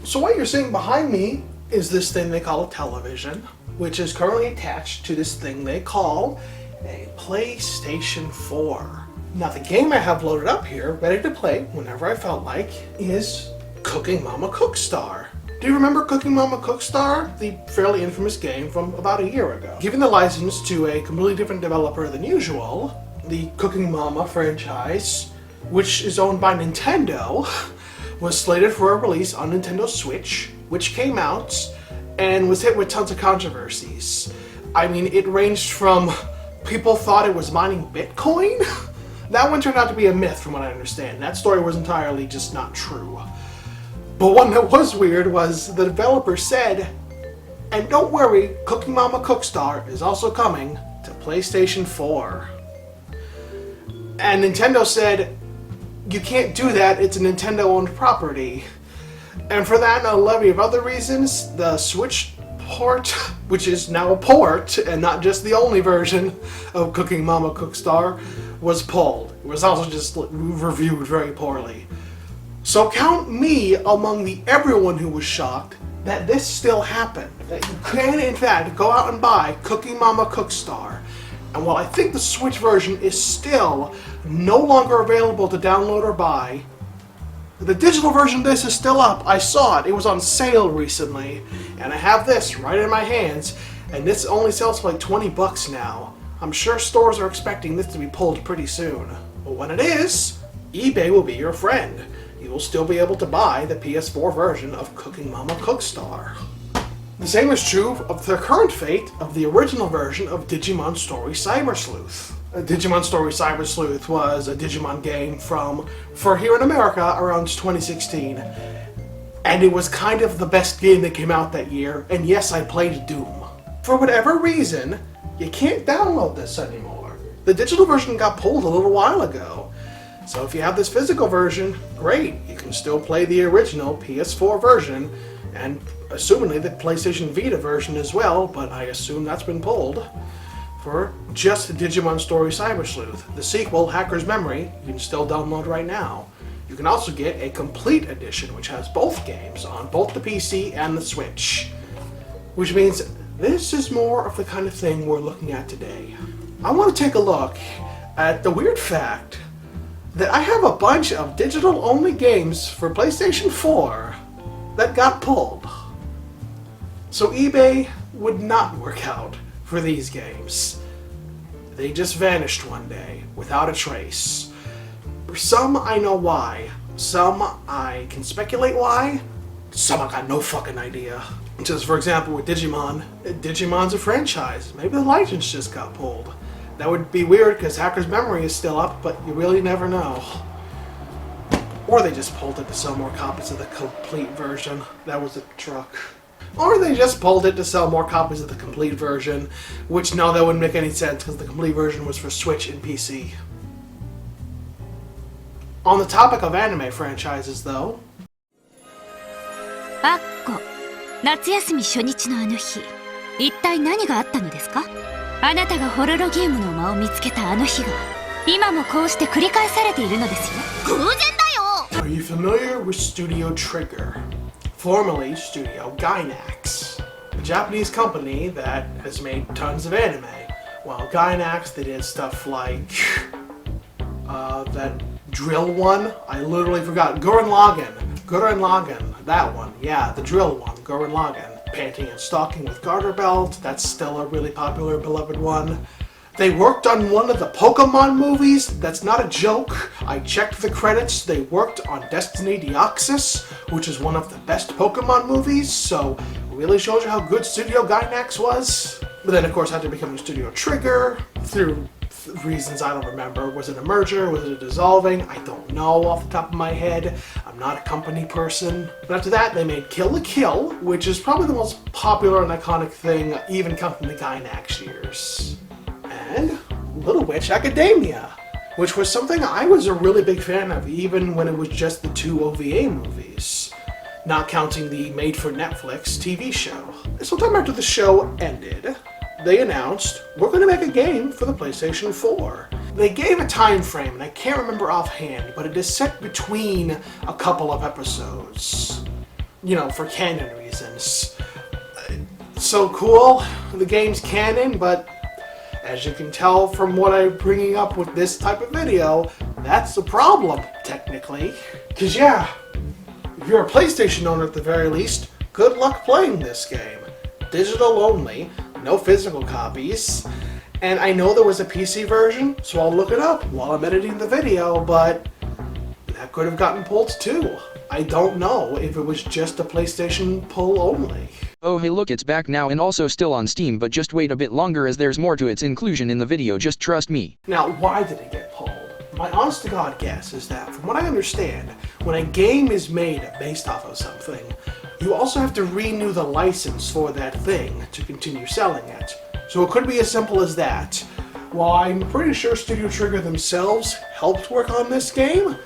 So what you're seeing behind me is this thing they call a television, which is currently attached to this thing they call a PlayStation 4. Now the game I have loaded up here, ready to play whenever I felt like, is Cooking Mama Cookstar. Do you remember Cooking Mama Cookstar? The fairly infamous game from about a year ago. Giving the license to a completely different developer than usual, the Cooking Mama franchise, which is owned by Nintendo, was slated for a release on Nintendo Switch, which came out and was hit with tons of controversies. I mean, it ranged from people thought it was mining Bitcoin. That one turned out to be a myth from what I understand. That story was entirely just not true. But one that was weird was the developer said, and don't worry, Cooking Mama Cookstar is also coming to PlayStation 4. And Nintendo said, you can't do that, it's a Nintendo-owned property. And for that and a levy of other reasons, the Switch port, which is now a port and not just the only version of Cooking Mama Cookstar, was pulled. It was also just reviewed very poorly. So count me among the everyone who was shocked that this still happened. That you can, in fact, go out and buy Cooking Mama Cookstar. And while I think the Switch version is still no longer available to download or buy, the digital version of this is still up. I saw it. It was on sale recently. And I have this right in my hands. And this only sells for like 20 bucks now. I'm sure stores are expecting this to be pulled pretty soon. But when it is, eBay will be your friend. You will still be able to buy the PS4 version of Cooking Mama Cookstar. The same is true of the current fate of the original version of Digimon Story Cyber Sleuth. Digimon Story Cyber Sleuth was a Digimon game for here in America around 2016. And it was kind of the best game that came out that year, and yes, I played Doom. For whatever reason, you can't download this anymore. The digital version got pulled a little while ago. So if you have this physical version, great, you can still play the original PS4 version, and assumingly the PlayStation Vita version as well, but I assume that's been pulled, for just Digimon Story Cyber Sleuth. The sequel, Hacker's Memory, you can still download right now. You can also get a complete edition, which has both games on both the PC and the Switch. Which means this is more of the kind of thing we're looking at today. I want to take a look at the weird fact that I have a bunch of digital-only games for PlayStation 4 that got pulled. So eBay would not work out for these games. They just vanished one day, without a trace. For some, I know why. Some, I can speculate why. Some, I got no fucking idea. Just for example, with Digimon. Digimon's a franchise. Maybe the license just got pulled. That would be weird because Hacker's Memory is still up, but you really never know. Or they just pulled it to sell more copies of the complete version. That was a truck. Or they just pulled it to sell more copies of the complete version, which no, that wouldn't make any sense because the complete version was for Switch and PC. On the topic of anime franchises, though. あっこ、夏休み初日のあの日、一体何があったのですか？あなたがホロロゲームの間を見つけたあの日が、今もこうして繰り返されているのですよ。偶然だよ! Are you familiar with Studio Trigger? Formerly Studio Gainax, a Japanese company that has made tons of anime. While Gainax, they did stuff like that drill one. I literally forgot. Gurren Lagann, that one. Yeah, the drill one, Gurren Lagann. Panting and Stalking with Garter Belt, that's still a really popular, beloved one. They worked on one of the Pokemon movies, that's not a joke. I checked the credits, they worked on Destiny Deoxys, which is one of the best Pokemon movies, so it really shows you how good Studio Gainax was. But then of course after becoming Studio Trigger, through reasons I don't remember, was it a merger, was it a dissolving, I don't know off the top of my head, I'm not a company person. But after that they made Kill la Kill, which is probably the most popular and iconic thing even counting the Gainax years. And Little Witch Academia, which was something I was a really big fan of even when it was just the 2 OVA movies, not counting the made-for-Netflix TV show. Sometime after the show ended, they announced, we're going to make a game for the PlayStation 4. They gave a time frame, and I can't remember offhand, but it is set between a couple of episodes. you know, for canon reasons. So cool, the game's canon, but as you can tell from what I'm bringing up with this type of video, that's the problem, technically. Because yeah, if you're a PlayStation owner at the very least, good luck playing this game. Digital only, no physical copies. And I know there was a PC version, so I'll look it up while I'm editing the video, but that could have gotten pulled too. I don't know if it was just a PlayStation pull only. Oh hey look, it's back now and also still on Steam, but just wait a bit longer as there's more to its inclusion in the video, just trust me. Now, why did it get pulled? My honest to God guess is that, from what I understand, when a game is made based off of something, you also have to renew the license for that thing to continue selling it. So it could be as simple as that. While I'm pretty sure Studio Trigger themselves helped work on this game,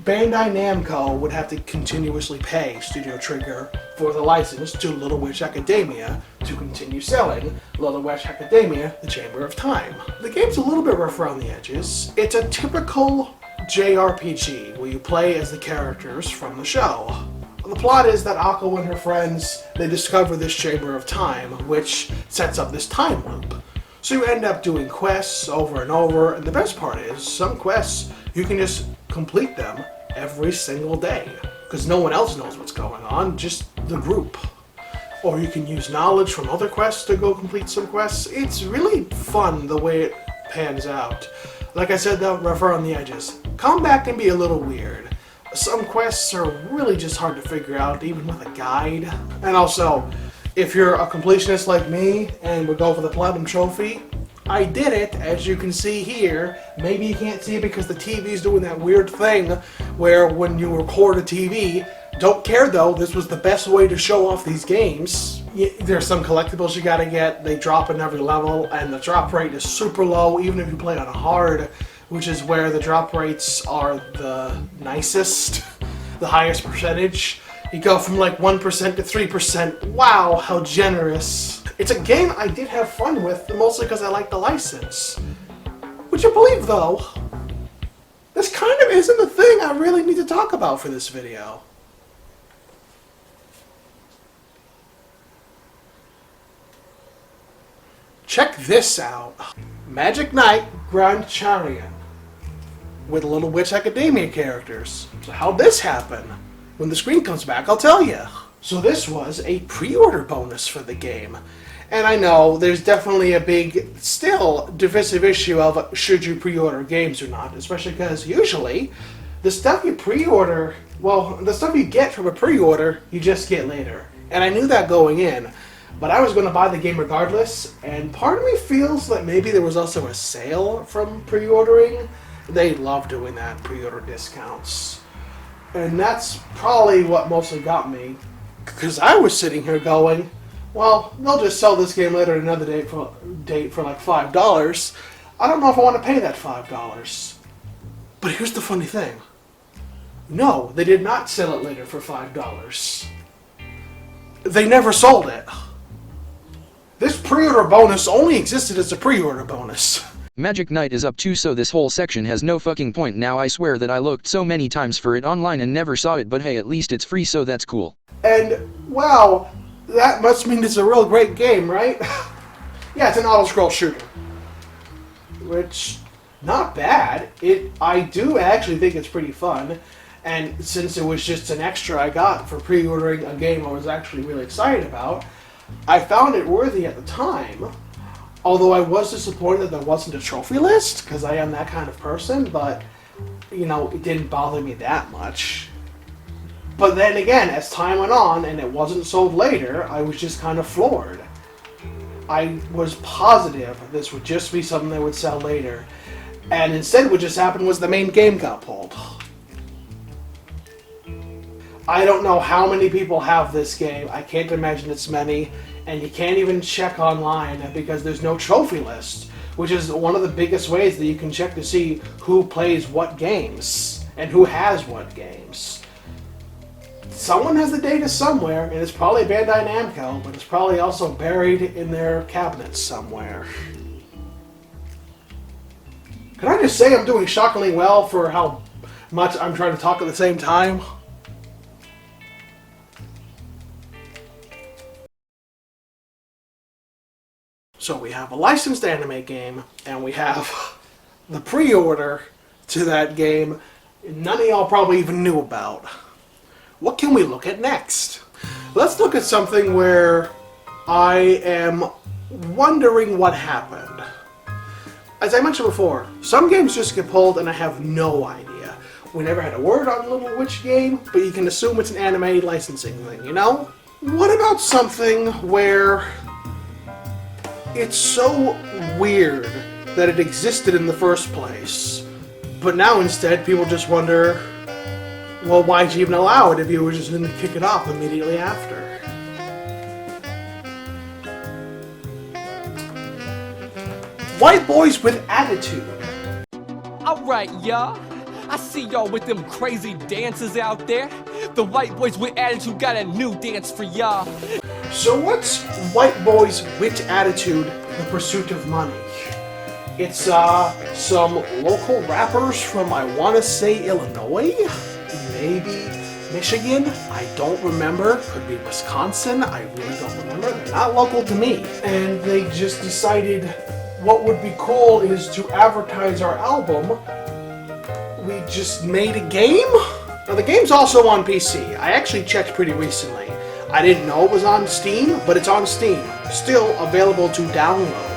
Bandai Namco would have to continuously pay Studio Trigger for the license to Little Witch Academia to continue selling Little Witch Academia: The Chamber of Time. The game's a little bit rough around the edges. It's a typical JRPG where you play as the characters from the show. The plot is that Akko and her friends, they discover this Chamber of Time, which sets up this time loop. So you end up doing quests over and over, and the best part is, some quests, you can just complete them every single day, because no one else knows what's going on, just the group. Or you can use knowledge from other quests to go complete some quests. It's really fun the way it pans out. Like I said though, rough around the edges. Combat can be a little weird. Some quests are really just hard to figure out, even with a guide. And also, if you're a completionist like me and would go for the Platinum Trophy, I did it, as you can see here. Maybe you can't see it because the TV's doing that weird thing where when you record a TV, don't care though, this was the best way to show off these games. There's some collectibles you gotta get, they drop in every level, and the drop rate is super low, even if you play on hard, which is where the drop rates are the nicest, the highest percentage. You go from like 1% to 3%. Wow, how generous. It's a game I did have fun with, mostly because I like the license. Would you believe though, this kind of isn't the thing I really need to talk about for this video. Check this out. Magic Knight Grand Charion with Little Witch Academia characters. So how'd this happen? When the screen comes back, I'll tell you. So this was a pre-order bonus for the game. And I know there's definitely a big, still, divisive issue of should you pre-order games or not, especially because usually the stuff you pre-order, well, the stuff you get from a pre-order, you just get later. And I knew that going in, but I was going to buy the game regardless, and part of me feels that maybe there was also a sale from pre-ordering. They love doing that, pre-order discounts. And that's probably what mostly got me, because I was sitting here going, well, they'll just sell this game later at another date for like $5. I don't know if I want to pay that $5. But here's the funny thing. No, they did not sell it later for $5. They never sold it. This pre-order bonus only existed as a pre-order bonus. Magic Knight is up too, so this whole section has no fucking point now. I swear that I looked so many times for it online and never saw it, but hey, at least it's free, so that's cool. And, wow, that must mean it's a real great game, right? Yeah, it's an auto-scroll shooter. Which, not bad. I do actually think it's pretty fun. And since it was just an extra I got for pre-ordering a game I was actually really excited about, I found it worthy at the time. Although I was disappointed that there wasn't a trophy list, because I am that kind of person, but, you know, it didn't bother me that much. But then again, as time went on and it wasn't sold later, I was just kind of floored. I was positive this would just be something they would sell later. And instead what just happened was the main game got pulled. I don't know how many people have this game. I can't imagine it's many. And you can't even check online because there's no trophy list, which is one of the biggest ways that you can check to see who plays what games and who has what games. Someone has the data somewhere, and it's probably Bandai Namco, but it's probably also buried in their cabinets somewhere. Can I just say I'm doing shockingly well for how much I'm trying to talk at the same time? So we have a licensed anime game, and we have the pre-order to that game none of y'all probably even knew about. What can we look at next? Let's look at something where I am wondering what happened. As I mentioned before, some games just get pulled and I have no idea. We never had a word on Little Witch game, but you can assume it's an anime licensing thing, you know? What about something where it's so weird that it existed in the first place, but now instead people just wonder, well, why'd you even allow it if you were just going to kick it off immediately after? Whiteboyz with attitude. Alright, y'all. I see y'all with them crazy dances out there. The Whiteboyz with attitude got a new dance for y'all. So what's Whiteboyz with attitude, the pursuit of money? It's some local rappers from, I want to say, Illinois? Maybe Michigan? I don't remember. Could be Wisconsin. I really don't remember. They're not local to me. And they just decided what would be cool is to advertise our album. We just made a game? Now the game's also on PC. I actually checked pretty recently. I didn't know it was on Steam, but it's on Steam. Still available to download.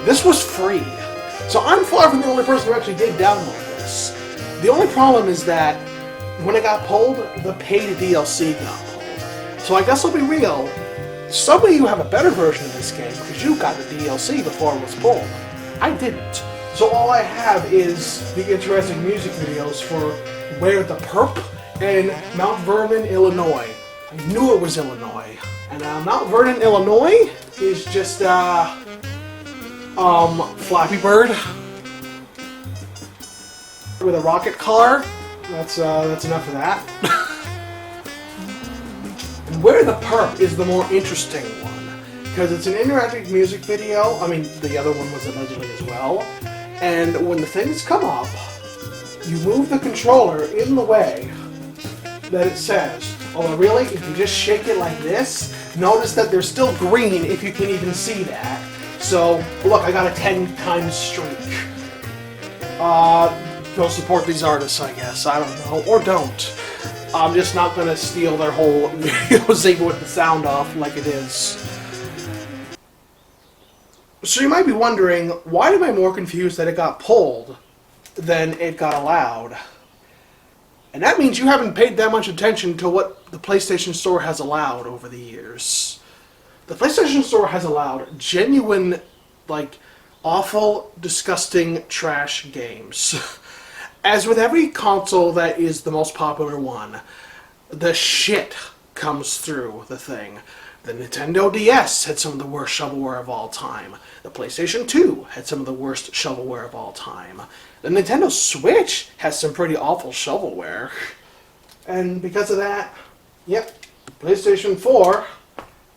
This was free. So I'm far from the only person who actually did download this. The only problem is that when it got pulled, the paid DLC got pulled. So I guess I'll be real. Some of you have a better version of this game because you got the DLC before it was pulled. I didn't. So all I have is the interesting music videos for Where the Perp and Mount Vernon, Illinois. I knew it was Illinois. And Mount Vernon, Illinois is just, Flappy Bird with a rocket car. That's enough of that. And Where the Perp is the more interesting one, because it's an interactive music video. I mean, the other one was allegedly as well. And when the things come up, you move the controller in the way that it says. Although really, if you just shake it like this, notice that there's still green if you can even see that. So, look, I got a 10 times streak. Go support these artists, I guess. I don't know. Or don't. I'm just not going to steal their whole music with the sound off like it is. So you might be wondering, why am I more confused that it got pulled than it got allowed? And that means you haven't paid that much attention to what the PlayStation Store has allowed over the years. The PlayStation Store has allowed genuine, like, awful, disgusting trash games. As with every console that is the most popular one, the shit comes through the thing. The Nintendo DS had some of the worst shovelware of all time. The PlayStation 2 had some of the worst shovelware of all time. The Nintendo Switch has some pretty awful shovelware. And because of that, yep, PlayStation 4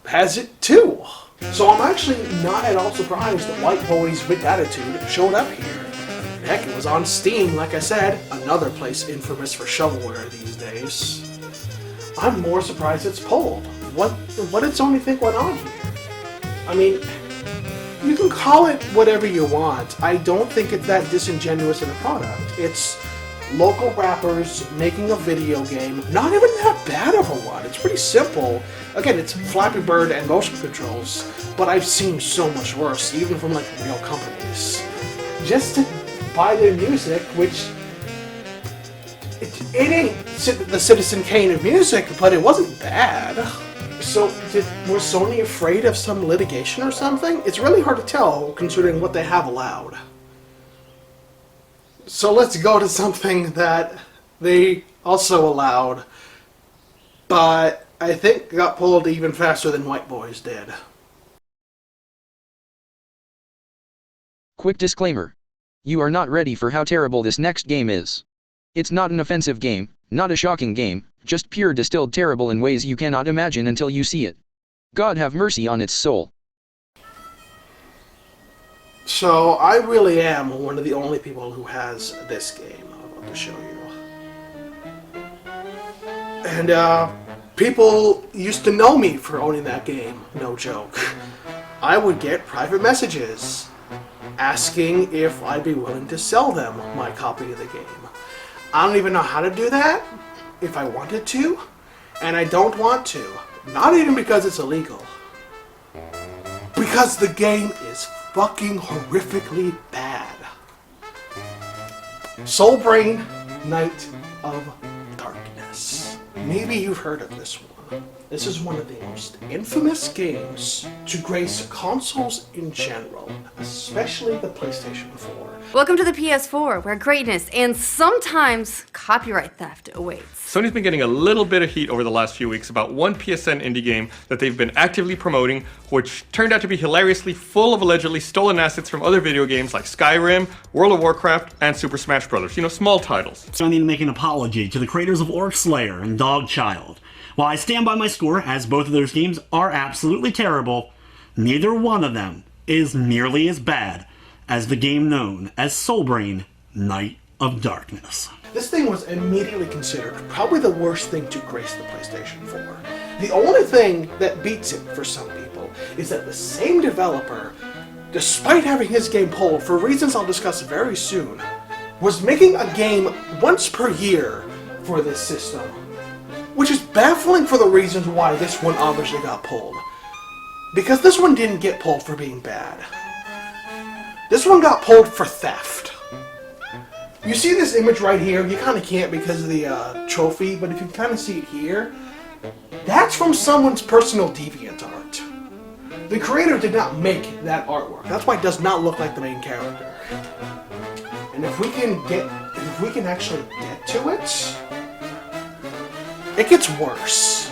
has it too. So I'm actually not at all surprised that Whiteboyz with attitude showed up here. Heck, it was on Steam, like I said, another place infamous for shovelware these days. I'm more surprised it's pulled. What did Sony think went on here? I mean, you can call it whatever you want. I don't think it's that disingenuous in a product. It's local rappers making a video game. Not even that bad of a one. It's pretty simple. Again, it's Flappy Bird and motion controls, but I've seen so much worse, even from like real companies. Just to buy their music, which it ain't the Citizen Kane of music, but it wasn't bad. So, was Sony afraid of some litigation or something? It's really hard to tell, considering what they have allowed. So let's go to something that they also allowed, but I think got pulled even faster than Whiteboyz did. Quick disclaimer. You are not ready for how terrible this next game is. It's not an offensive game, not a shocking game, just pure distilled terrible in ways you cannot imagine until you see it. God have mercy on its soul. So I really am one of the only people who has this game I'm about to show you. And People used to know me for owning that game, no joke. I would get private messages asking if I'd be willing to sell them my copy of the game. I don't even know how to do that, if I wanted to, and I don't want to. Not even because it's illegal. Because the game is fucking horrifically bad. Solbrain, Night of Darkness. Maybe you've heard of this one. This is one of the most infamous games to grace consoles in general, especially the PlayStation 4. Welcome to the PS4, where greatness and sometimes copyright theft awaits. Sony's been getting a little bit of heat over the last few weeks about one PSN indie game that they've been actively promoting, which turned out to be hilariously full of allegedly stolen assets from other video games like Skyrim, World of Warcraft, and Super Smash Bros. You know, small titles. So I need to make an apology to the creators of Orc Slayer and Dogchild. While I stand by my score, as both of those games are absolutely terrible, neither one of them is nearly as bad as the game known as Solbrain, Night of Darkness. This thing was immediately considered probably the worst thing to grace the PlayStation 4. The only thing that beats it for some people is that the same developer, despite having his game pulled for reasons I'll discuss very soon, was making a game once per year for this system. Which is baffling for the reasons why this one obviously got pulled. Because this one didn't get pulled for being bad. This one got pulled for theft. You see this image right here? You kind of can't because of the trophy, but if you kind of see it here, that's from someone's personal DeviantArt. The creator did not make that artwork. That's why it does not look like the main character. And if we can actually get to it, it gets worse.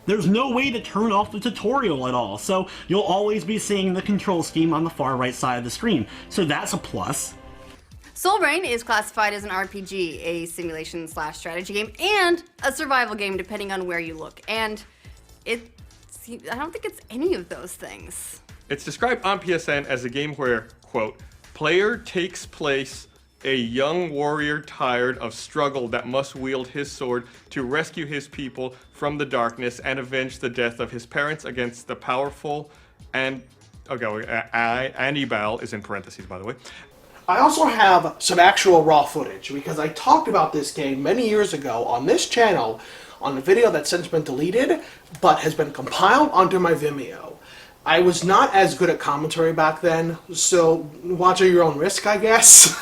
There's no way to turn off the tutorial at all, so you'll always be seeing the control scheme on the far right side of the screen, so that's a plus. Solbrain is classified as an RPG, a simulation/strategy game, and a survival game depending on where you look. And I don't think it's any of those things. It's described on PSN as a game where, quote, player takes place a young warrior tired of struggle that must wield his sword to rescue his people from the darkness and avenge the death of his parents against the powerful and... Annibal is in parentheses, by the way. I also have some actual raw footage because I talked about this game many years ago on this channel on a video that's since been deleted but has been compiled onto my Vimeo. I was not as good at commentary back then, so watch at your own risk, I guess.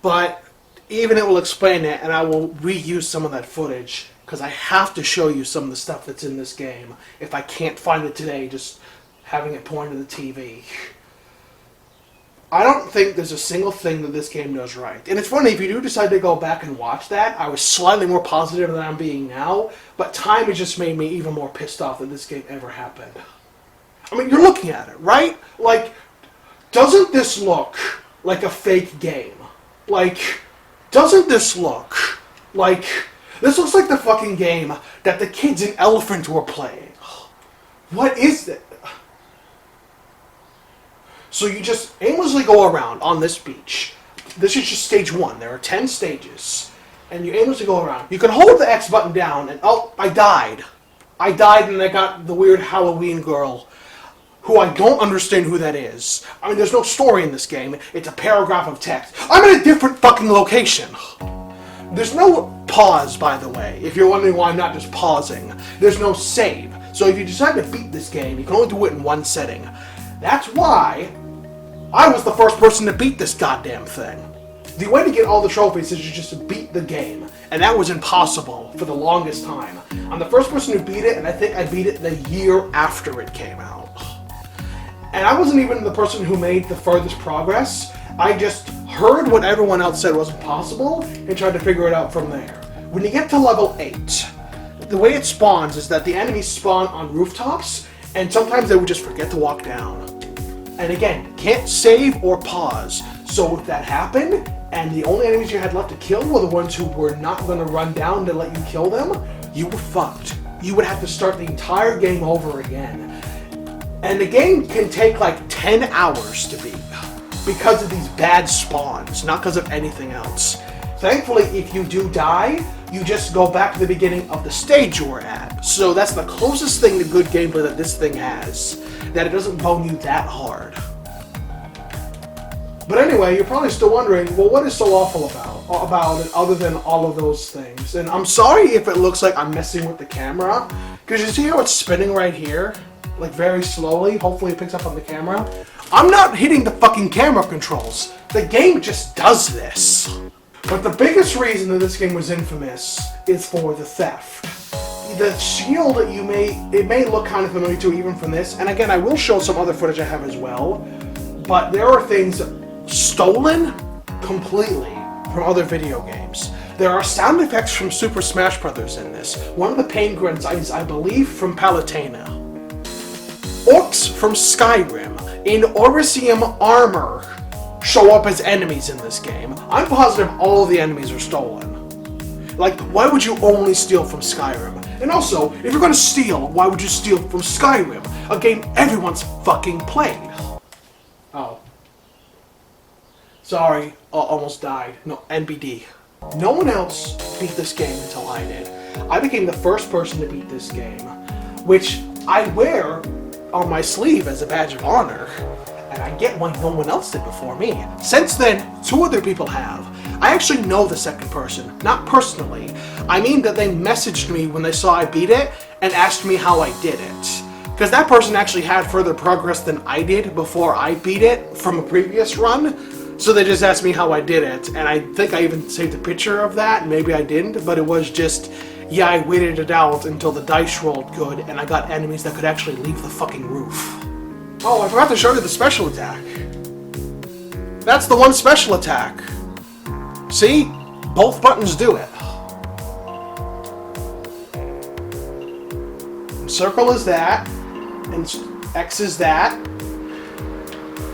But even it will explain it, and I will reuse some of that footage because I have to show you some of the stuff that's in this game. If I can't find it today, just having it pointed to the TV. I don't think there's a single thing that this game does right. And it's funny, if you do decide to go back and watch that, I was slightly more positive than I'm being now, but time has just made me even more pissed off that this game ever happened. I mean, you're looking at it, right? Like, doesn't this look like a fake game? Like, doesn't this look like... This looks like the fucking game that the kids in Elephant were playing. What is this? So you just aimlessly go around on this beach. This is just stage 1. There are 10 stages. And you aimlessly go around. You can hold the X button down and... Oh, I died. I died and I got the weird Halloween girl who I don't understand who that is. I mean, there's no story in this game. It's a paragraph of text. I'm in a different fucking location. There's no pause, by the way, if you're wondering why I'm not just pausing. There's no save. So if you decide to beat this game, you can only do it in one setting. That's why I was the first person to beat this goddamn thing. The way to get all the trophies is just to beat the game. And that was impossible for the longest time. I'm the first person who beat it, and I think I beat it the year after it came out. And I wasn't even the person who made the furthest progress. I just heard what everyone else said was impossible and tried to figure it out from there. When you get to level 8, the way it spawns is that the enemies spawn on rooftops, and sometimes they would just forget to walk down. And again, can't save or pause. So if that happened, and the only enemies you had left to kill were the ones who were not going to run down to let you kill them, you were fucked. You would have to start the entire game over again. And the game can take like 10 hours to beat because of these bad spawns, not because of anything else. Thankfully, if you do die, you just go back to the beginning of the stage you were at. So that's the closest thing to good gameplay that this thing has, that it doesn't bone you that hard. But anyway, you're probably still wondering, well, what is so awful about it other than all of those things? And I'm sorry if it looks like I'm messing with the camera, because you see how it's spinning right here? Like very slowly, hopefully it picks up on the camera. I'm not hitting the fucking camera controls. The game just does this. But the biggest reason that this game was infamous is for the theft. The shield, it may look kind of familiar to you even from this, and again, I will show some other footage I have as well, but there are things stolen completely from other video games. There are sound effects from Super Smash Bros. In this. One of the pain grunts is, I believe, from Palutena. Orcs from Skyrim in Oricium armor show up as enemies in this game. I'm positive all of the enemies are stolen. Like, why would you only steal from Skyrim? And also, if you're gonna steal, why would you steal from Skyrim? A game everyone's fucking played. Oh. Sorry, almost died. No, NBD. No one else beat this game until I did. I became the first person to beat this game, which I wear on my sleeve as a badge of honor, and I get why no one else did before me. Since then, 2 other people have. I actually know the second person, not personally. I mean that they messaged me when they saw I beat it and asked me how I did it. Because that person actually had further progress than I did before I beat it from a previous run. So they just asked me how I did it, and I think I even saved a picture of that. Maybe I didn't, but it was just, yeah, I waited it out until the dice rolled good, and I got enemies that could actually leave the fucking roof. Oh, I forgot to show you the special attack. That's the one special attack. See? Both buttons do it. And circle is that, and X is that.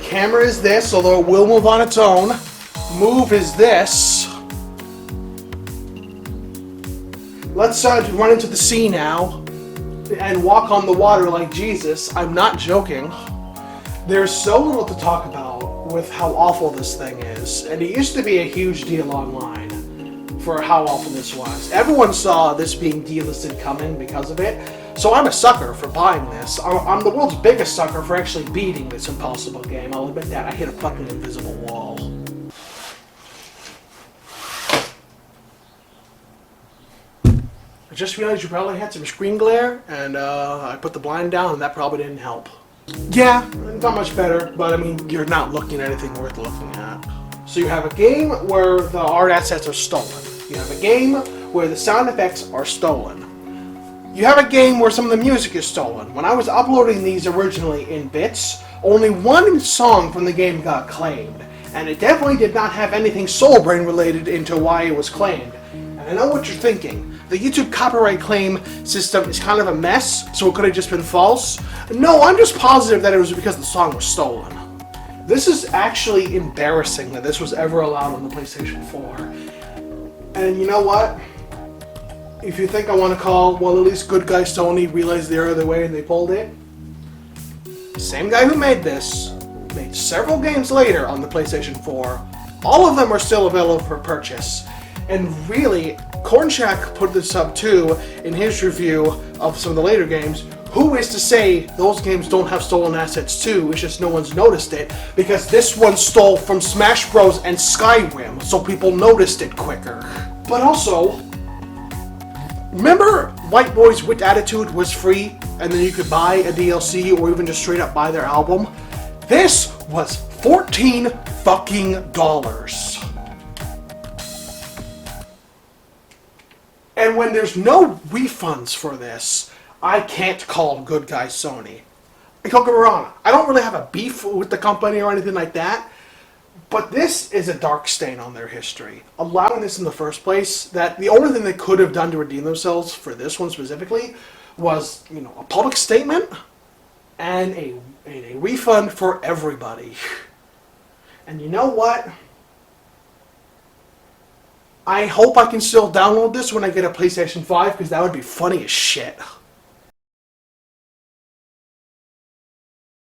Camera is this, although it will move on its own. Move is this. Let's run into the sea now and walk on the water like Jesus. I'm not joking. There's so little to talk about with how awful this thing is, and it used to be a huge deal online for how awful this was. Everyone saw this being delisted coming because of it. So I'm a sucker for buying this. I'm the world's biggest sucker for actually beating this impossible game. I'll admit that. I hit a fucking invisible wall. I just realized you probably had some screen glare, and I put the blind down, and that probably didn't help. Yeah, not much better, but I mean, you're not looking at anything worth looking at. So you have a game where the art assets are stolen. You have a game where the sound effects are stolen. You have a game where some of the music is stolen. When I was uploading these originally in bits, only one song from the game got claimed, and it definitely did not have anything Solbrain related into why it was claimed. And I know what you're thinking. The YouTube copyright claim system is kind of a mess, so it could have just been false. No, I'm just positive that it was because the song was stolen. This is actually embarrassing that this was ever allowed on the PlayStation 4. And you know what? If you think I want to call, well, at least good guy Sony realized the other way and they pulled it. Same guy who made this made several games later on the PlayStation 4. All of them are still available for purchase. And really, Cornchak put this up too in his review of some of the later games. Who is to say those games don't have stolen assets too? It's just no one's noticed it because this one stole from Smash Bros. And Skyrim, so people noticed it quicker. But also, remember Whiteboyz With Attitude was free and then you could buy a DLC or even just straight up buy their album? This was $14 fucking dollars. And when there's no refunds for this, I can't call good guy Sony. Don't get me wrong, I don't really have a beef with the company or anything like that, but this is a dark stain on their history. Allowing this in the first place, that the only thing they could have done to redeem themselves for this one specifically was, you know, a public statement and a refund for everybody. And you know what? I hope I can still download this when I get a PlayStation 5, because that would be funny as shit.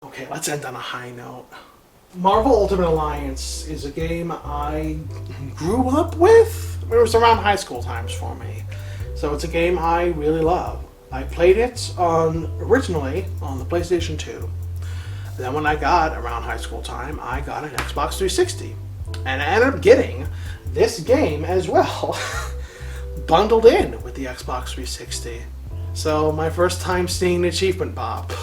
Okay, let's end on a high note. Marvel Ultimate Alliance is a game I grew up with. It was around high school times for me. So it's a game I really love. I played it originally on the PlayStation 2. Then when I got around high school time, I got an Xbox 360. And I ended up getting this game as well, bundled in with the Xbox 360. So my first time seeing the achievement pop,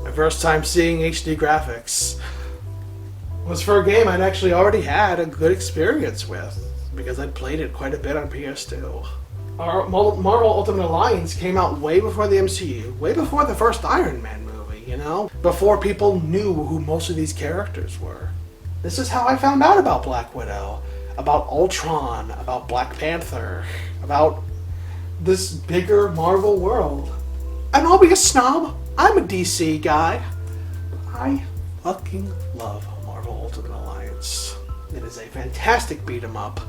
my first time seeing HD graphics, was for a game I'd actually already had a good experience with, because I'd played it quite a bit on PS2. Our Marvel Ultimate Alliance came out way before the MCU, way before the first Iron Man movie, you know? Before people knew who most of these characters were. This is how I found out about Black Widow, about Ultron, about Black Panther, about this bigger Marvel world. And I'll be a snob, I'm a DC guy. I fucking love Marvel Ultimate Alliance. It is a fantastic beat-em-up.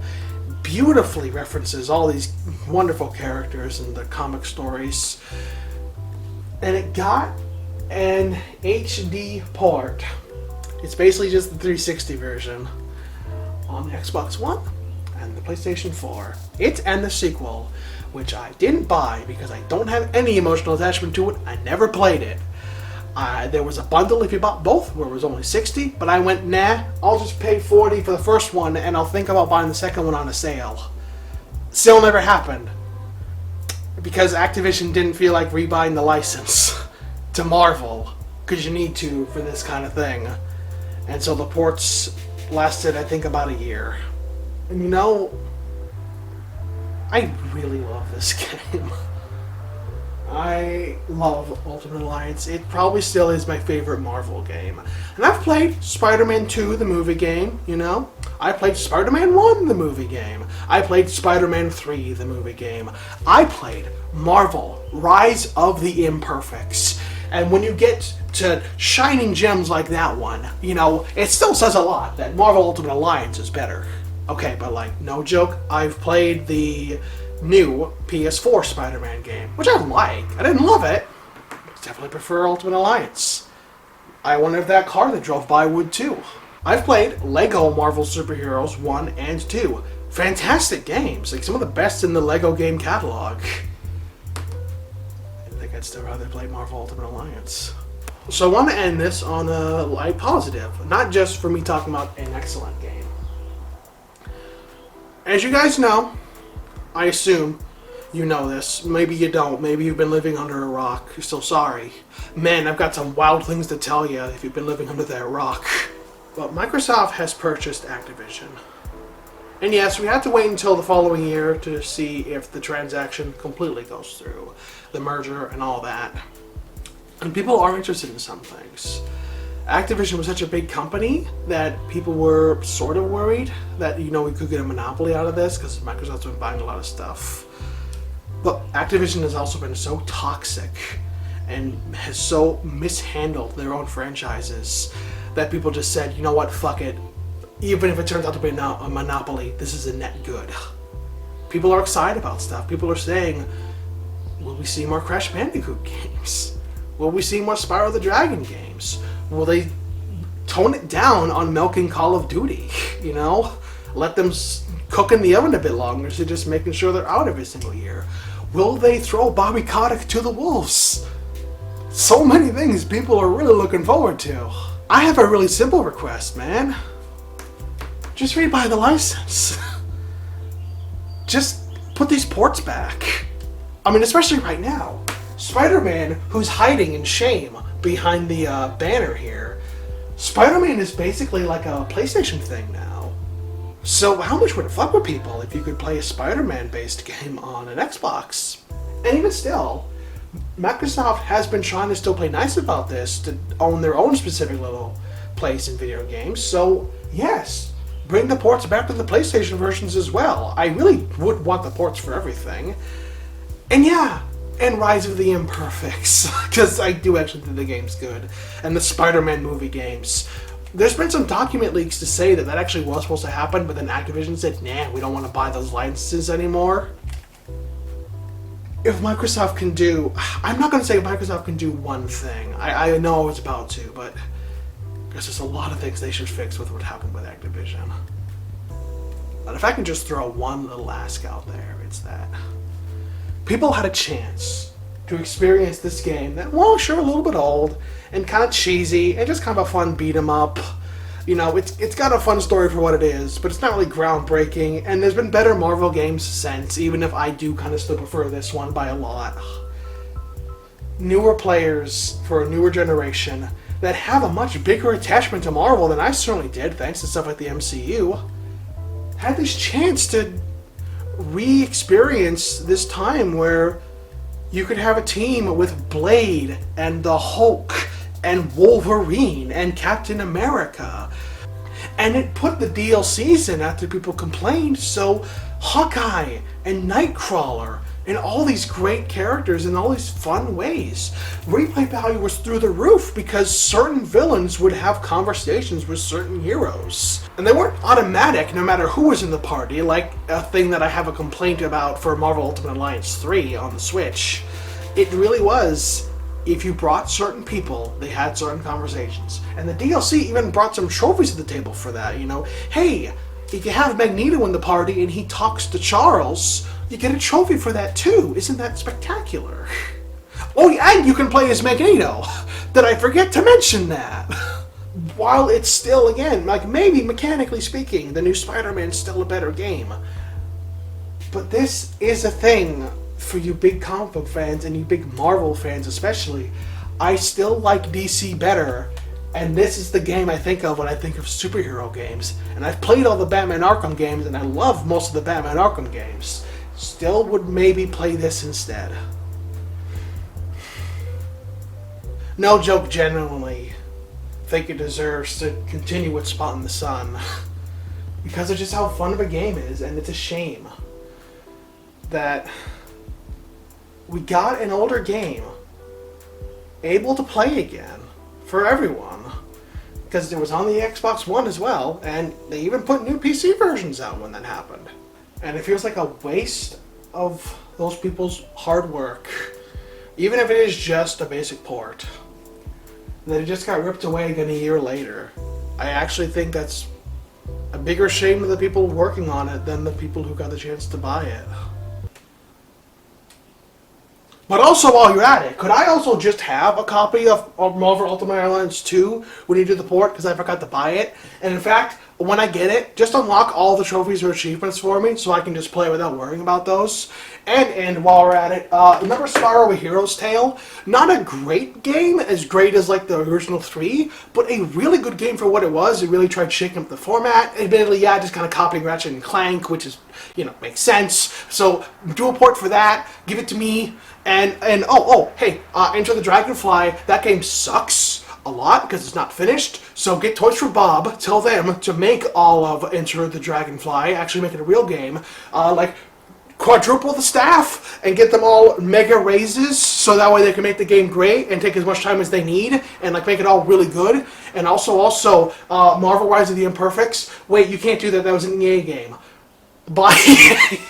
Beautifully references all these wonderful characters and the comic stories. And it got an HD port. It's basically just the 360 version on the Xbox One and the PlayStation 4. It and the sequel, which I didn't buy because I don't have any emotional attachment to it. I never played it. There was a bundle if you bought both where it was only 60, but I went, nah, I'll just pay 40 for the first one and I'll think about buying the second one on a sale. Sale never happened because Activision didn't feel like rebuying the license to Marvel, because you need to for this kind of thing. And so the ports lasted, I think, about a year. And you know, I really love this game. I love Ultimate Alliance. It probably still is my favorite Marvel game. And I've played Spider-Man 2, the movie game, you know. I played Spider-Man 1, the movie game. I played Spider-Man 3, the movie game. I played Marvel, Rise of the Imperfects. And when you get to shining gems like that one, you know, it still says a lot that Marvel Ultimate Alliance is better. Okay, but like, no joke, I've played the new PS4 Spider-Man game, which I like. I didn't love it, but definitely prefer Ultimate Alliance. I wonder if that car that drove by would too. I've played Lego Marvel Superheroes 1 and 2. Fantastic games, like some of the best in the Lego game catalog. I think I'd still rather play Marvel Ultimate Alliance. So I want to end this on a light positive, not just for me talking about an excellent game. As you guys know, I assume you know this. Maybe you don't. Maybe you've been living under a rock. You're so sorry. Man, I've got some wild things to tell you if you've been living under that rock. But Microsoft has purchased Activision. And yes, we have to wait until the following year to see if the transaction completely goes through. The merger and all that. And people are interested in some things. Activision was such a big company that people were sort of worried that, you know, we could get a monopoly out of this because Microsoft's been buying a lot of stuff. But Activision has also been so toxic and has so mishandled their own franchises that people just said, you know what, fuck it. Even if it turns out to be a monopoly, this is a net good. People are excited about stuff. People are saying, will we see more Crash Bandicoot games? Will we see more Spyro the Dragon games? Will they tone it down on milking Call of Duty? You know? Let them cook in the oven a bit longer so just making sure they're out every single year. Will they throw Bobby Kotick to the wolves? So many things people are really looking forward to. I have a really simple request, man. Just rebuy the license. Just put these ports back. I mean, especially right now. Spider-Man, who's hiding in shame behind the banner here. Spider-Man is basically like a PlayStation thing now. So how much would it fuck with people if you could play a Spider-Man based game on an Xbox? And even still, Microsoft has been trying to still play nice about this to own their own specific little place in video games. So yes, bring the ports back to the PlayStation versions as well. I really would want the ports for everything. And yeah, and Rise of the Imperfects, because I do actually think the game's good. And the Spider-Man movie games. There's been some document leaks to say that actually was supposed to happen, but then Activision said, nah, we don't want to buy those licenses anymore. If Microsoft can do... I'm not going to say Microsoft can do one thing. I know I was about to, but there's just a lot of things they should fix with what happened with Activision. And if I can just throw one little ask out there, it's that people had a chance to experience this game that, well, sure, a little bit old and kind of cheesy and just kind of a fun beat 'em up. You know, it's got a fun story for what it is, but it's not really groundbreaking, and there's been better Marvel games since, even if I do kind of still prefer this one by a lot. Newer players for a newer generation that have a much bigger attachment to Marvel than I certainly did, thanks to stuff like the MCU, had this chance to re-experience this time where you could have a team with Blade and the Hulk and Wolverine and Captain America. And it put the DLCs in after people complained, so Hawkeye and Nightcrawler and all these great characters in all these fun ways. Replay value was through the roof because certain villains would have conversations with certain heroes. And they weren't automatic no matter who was in the party, like a thing that I have a complaint about for Marvel Ultimate Alliance 3 on the Switch. It really was, if you brought certain people, they had certain conversations. And the DLC even brought some trophies to the table for that, you know. Hey, if you have Magneto in the party and he talks to Charles, you get a trophy for that too. Isn't that spectacular? Oh, and you can play as Magneto. Did I forget to mention that? While it's still, again, like maybe mechanically speaking, the new Spider-Man's still a better game. But this is a thing for you big comic book fans and you big Marvel fans especially. I still like DC better, and this is the game I think of when I think of superhero games. And I've played all the Batman Arkham games, and I love most of the Batman Arkham games. Still would maybe play this instead. No joke, genuinely think it deserves to continue its spot in the sun. Because of just how fun of a game it is, and it's a shame that we got an older game able to play again for everyone. Because it was on the Xbox One as well, and they even put new PC versions out when that happened. And it feels like a waste of those people's hard work, even if it is just a basic port, that it just got ripped away again a year later. I actually think that's a bigger shame to the people working on it than the people who got the chance to buy it. But also, while you're at it, could I also just have a copy of Marvel Ultimate Alliance 2 when you do the port, because I forgot to buy it? And in fact, when I get it, just unlock all the trophies or achievements for me so I can just play without worrying about those. And while we're at it, remember Spyro A Hero's Tale? Not a great game, as great as like the original 3, but a really good game for what it was. It really tried shaking up the format. Admittedly, yeah, just kind of copying Ratchet and Clank, which is, you know, makes sense. So do a port for that, give it to me, and hey, Enter the Dragonfly, that game sucks a lot because it's not finished, so get Toys for Bob, tell them to make all of Enter the Dragonfly, actually make it a real game, like quadruple the staff and get them all mega raises so that way they can make the game great and take as much time as they need and like make it all really good. And also Marvel Rise of the Imperfects. Wait, you can't do that, that was an EA game. Bye.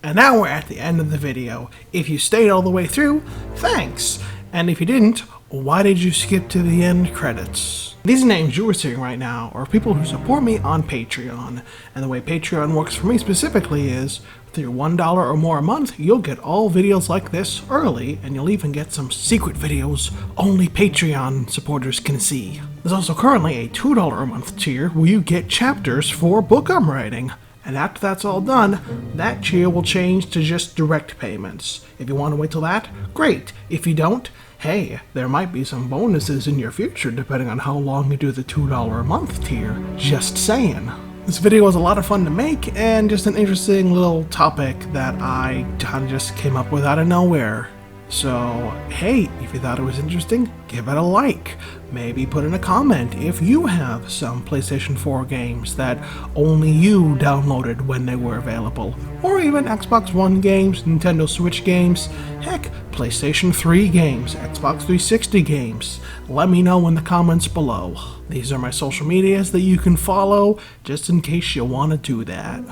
And now we're at the end of the video. If you stayed all the way through, thanks. And if you didn't, why did you skip to the end credits? These names you are seeing right now are people who support me on Patreon. And the way Patreon works for me specifically is, with your $1 or more a month, you'll get all videos like this early, and you'll even get some secret videos only Patreon supporters can see. There's also currently a $2 a month tier where you get chapters for a book I'm writing. And after that's all done, that tier will change to just direct payments. If you want to wait till that, great. If you don't, hey, there might be some bonuses in your future depending on how long you do the $2 a month tier. Just saying. This video was a lot of fun to make and just an interesting little topic that I kind of just came up with out of nowhere. So, hey, if you thought it was interesting, give it a like. Maybe put in a comment if you have some PlayStation 4 games that only you downloaded when they were available. Or even Xbox One games, Nintendo Switch games, heck, PlayStation 3 games, Xbox 360 games. Let me know in the comments below. These are my social medias that you can follow, just in case you want to do that.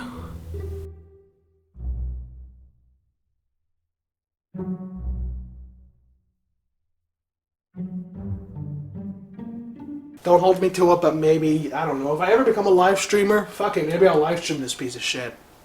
Don't hold me to it, but maybe, I don't know, if I ever become a live streamer, fuck it, maybe I'll live stream this piece of shit.